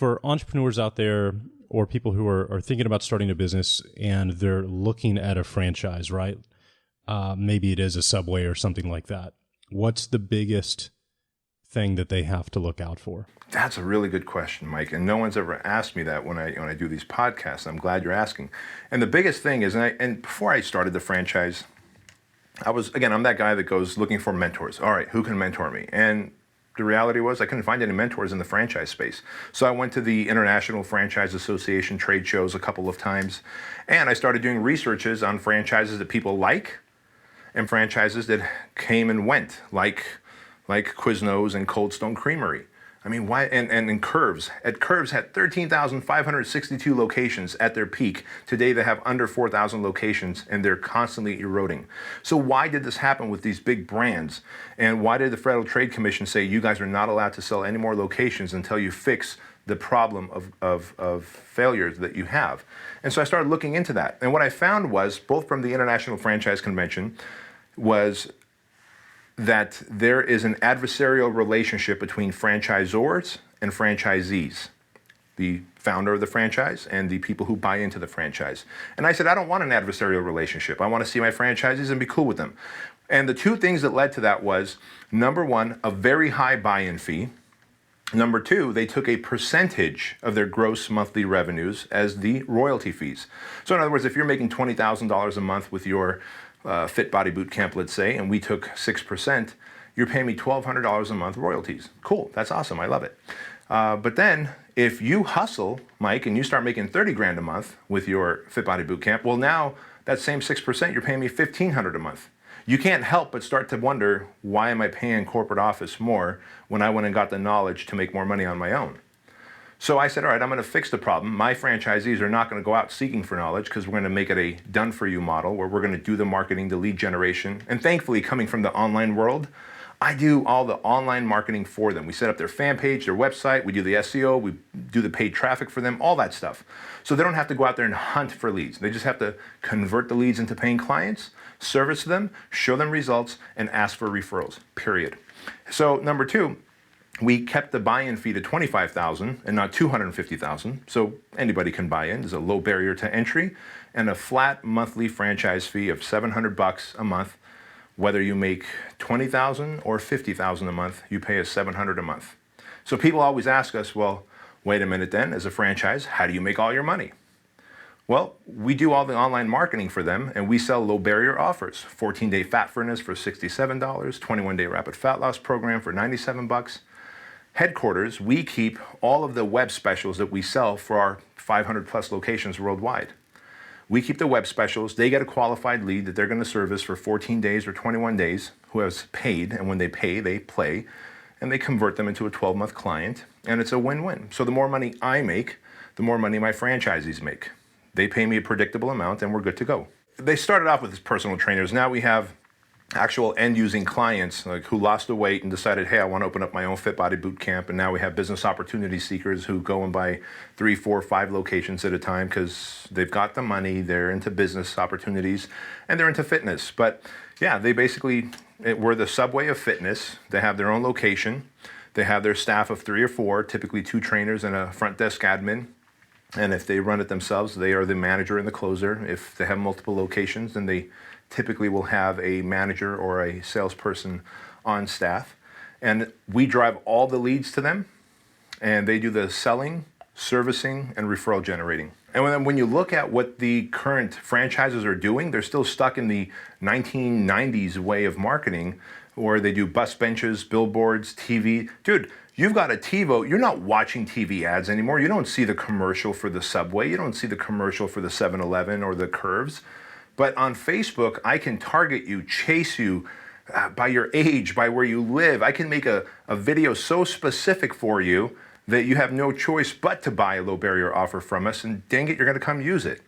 for entrepreneurs out there or people who are thinking about starting a business and they're looking at a franchise, right? Maybe it is a Subway or something like that. What's the biggest thing that they have to look out for? That's a really good question, Mike. And no one's ever asked me that when I do these podcasts. I'm glad you're asking. And the biggest thing is, and before I started the franchise, I'm that guy that goes looking for mentors. All right, who can mentor me? And the reality was I couldn't find any mentors in the franchise space. So I went to the International Franchise Association trade shows a couple of times, and I started doing researches on franchises that people like and franchises that came and went, like Quiznos and Cold Stone Creamery. I mean, why? And Curves. Curves had 13,562 locations at their peak. Today they have under 4,000 locations, and they're constantly eroding. So why did this happen with these big brands? And why did the Federal Trade Commission say you guys are not allowed to sell any more locations until you fix the problem of failures that you have? And so I started looking into that. And what I found was, both from the International Franchise Convention, was that there is an adversarial relationship between franchisors and franchisees, the founder of the franchise and the people who buy into the franchise. And I said, I don't want an adversarial relationship. I want to see my franchisees and be cool with them. And the two things that led to that was, number one, a very high buy-in fee. Number two, they took a percentage of their gross monthly revenues as the royalty fees. So in other words, if you're making $20,000 a month with your Fit Body Boot Camp, let's say, and we took 6%, you're paying me $1,200 a month royalties. Cool, that's awesome, I love it. But then if you hustle, Mike, and you start making 30 grand a month with your Fit Body Boot Camp, well, now that same 6%, you're paying me $1,500 a month. You can't help but start to wonder, why am I paying corporate office more when I went and got the knowledge to make more money on my own? So I said, all right, I'm going to fix the problem. My franchisees are not going to go out seeking for knowledge, because we're going to make it a done-for-you model where we're going to do the marketing, the lead generation. And thankfully, coming from the online world, I do all the online marketing for them. We set up their fan page, their website, we do the SEO, we do the paid traffic for them, all that stuff. So they don't have to go out there and hunt for leads. They just have to convert the leads into paying clients, service them, show them results, and ask for referrals, period. So number two, we kept the buy-in fee to $25,000 and not $250,000, so anybody can buy in. There's a low barrier to entry, and a flat monthly franchise fee of $700 a month. Whether you make $20,000 or $50,000 a month, you pay us $700 a month. So people always ask us, well, wait a minute then, as a franchise, how do you make all your money? Well, we do all the online marketing for them, and we sell low barrier offers. 14-day fat furnace for $67, 21-day rapid fat loss program for $97. Headquarters, we keep all of the web specials that we sell for our 500 plus locations worldwide. We keep the web specials. They get a qualified lead that they're going to service for 14 days or 21 days, who has paid, and when they pay, they play, and they convert them into a 12-month client, and it's a win-win. So the more money I make, the more money my franchisees make. They pay me a predictable amount, and we're good to go. They started off with as personal trainers. Now we have actual end-using clients, like, who lost the weight and decided, hey, I want to open up my own Fit Body Boot Camp. And now we have business opportunity seekers who go and buy 3, 4, 5 locations at a time because they've got the money, they're into business opportunities, and they're into fitness. But yeah, they basically, we're the Subway of fitness. They have their own location. They have their staff of 3 or 4, typically 2 trainers and a front desk admin. And if they run it themselves, they are the manager and the closer. If they have multiple locations, then they typically will have a manager or a salesperson on staff. And we drive all the leads to them, and they do the selling, servicing, and referral generating. And when you look at what the current franchises are doing, they're still stuck in the 1990s way of marketing, where they do bus benches, billboards, TV. Dude, you've got a TiVo. You're not watching TV ads anymore. You don't see the commercial for the Subway. You don't see the commercial for the 7-Eleven or the Curves. But on Facebook, I can target you, chase you by your age, by where you live. I can make a video so specific for you that you have no choice but to buy a low barrier offer from us, and dang it, you're going to come use it.